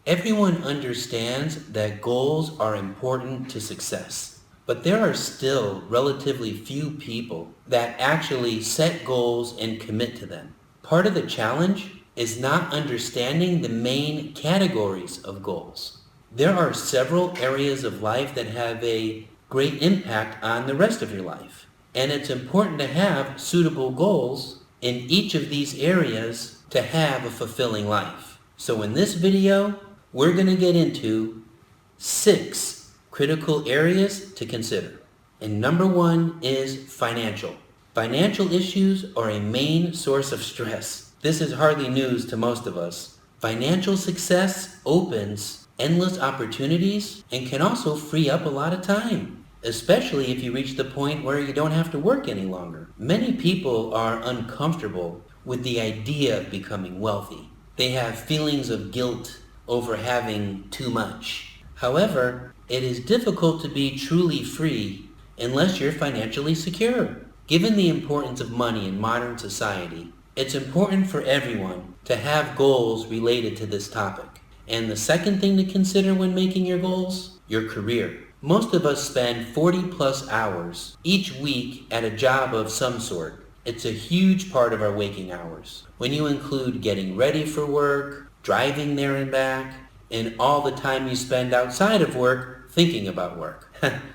Everyone understands that goals are important to success, but there are still relatively few people that actually set goals and commit to them. Part of the challenge is not understanding the main categories of goals. There are several areas of life that have a great impact on the rest of your life, and it's important to have suitable goals in each of these areas to have a fulfilling life. So in this video, we're going to get into 6 critical areas to consider. And number 1 is financial. Financial issues are a main source of stress. This is hardly news to most of us. Financial success opens endless opportunities and can also free up a lot of time, especially if you reach the point where you don't have to work any longer. Many people are uncomfortable with the idea of becoming wealthy. They have feelings of guilt over having too much. However, it is difficult to be truly free unless you're financially secure. Given the importance of money in modern society, it's important for everyone to have goals related to this topic. And the second thing to consider when making your goals, your career. Most of us spend 40 plus hours each week at a job of some sort. It's a huge part of our waking hours. When you include getting ready for work, driving there and back, and all the time you spend outside of work thinking about work.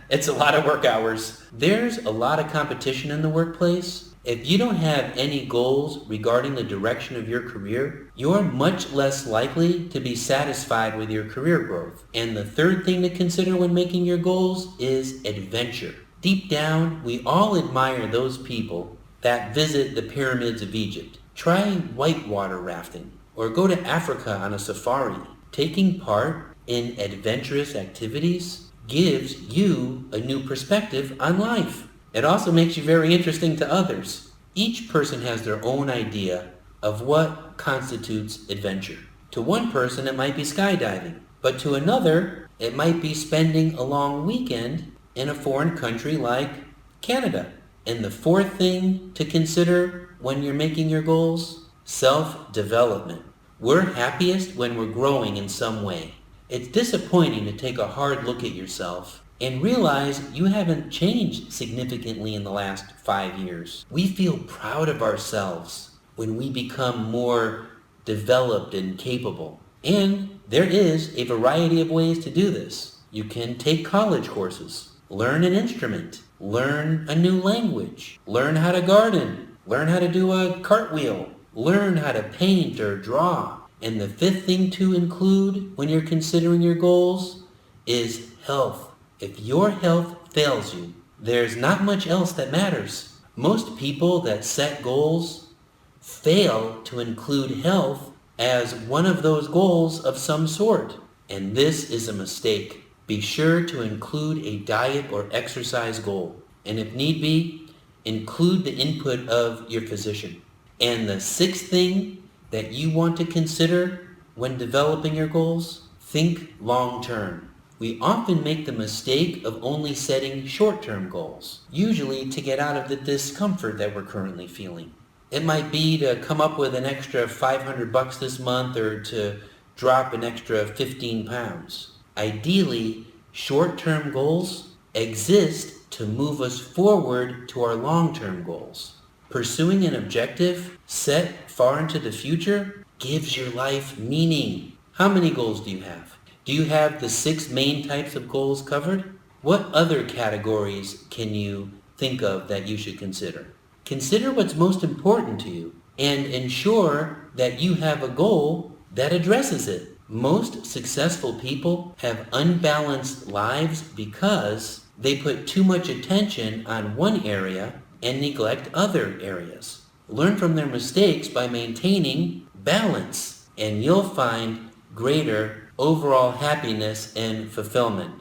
It's a lot of work hours. There's a lot of competition in the workplace. If you don't have any goals regarding the direction of your career, you're much less likely to be satisfied with your career growth. And the third thing to consider when making your goals is adventure. Deep down, we all admire those people that visit the pyramids of Egypt. Try whitewater rafting or go to Africa on a safari. Taking part in adventurous activities gives you a new perspective on life. It also makes you very interesting to others. Each person has their own idea of what constitutes adventure. To one person, it might be skydiving, but to another, it might be spending a long weekend in a foreign country like Canada. And the fourth thing to consider when you're making your goals, self-development. We're happiest when we're growing in some way. It's disappointing to take a hard look at yourself and realize you haven't changed significantly in the last 5 years. We feel proud of ourselves when we become more developed and capable. And there is a variety of ways to do this. You can take college courses, learn an instrument, learn a new language, learn how to garden, learn how to do a cartwheel, learn how to paint or draw. And the fifth thing to include when you're considering your goals is health. If your health fails you, there's not much else that matters. Most people that set goals fail to include health as one of those goals of some sort. And this is a mistake. Be sure to include a diet or exercise goal. And if need be, include the input of your physician. And the sixth thing that you want to consider when developing your goals, think long term. We often make the mistake of only setting short-term goals, usually to get out of the discomfort that we're currently feeling. It might be to come up with an extra $500 this month or to drop an extra 15 pounds. Ideally, short-term goals exist to move us forward to our long-term goals. Pursuing an objective set far into the future gives your life meaning. How many goals do you have? Do you have the 6 main types of goals covered? What other categories can you think of that you should consider? Consider what's most important to you and ensure that you have a goal that addresses it. Most successful people have unbalanced lives because they put too much attention on one area and neglect other areas. Learn from their mistakes by maintaining balance, and you'll find greater overall happiness and fulfillment.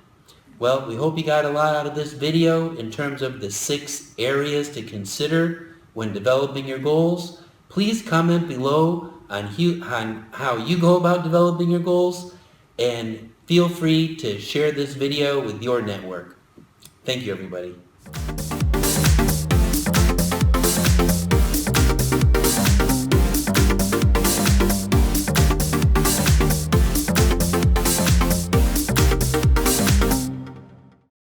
Well, we hope you got a lot out of this video in terms of the 6 areas to consider when developing your goals. Please comment below on how you go about developing your goals, and feel free to share this video with your network. Thank you, everybody.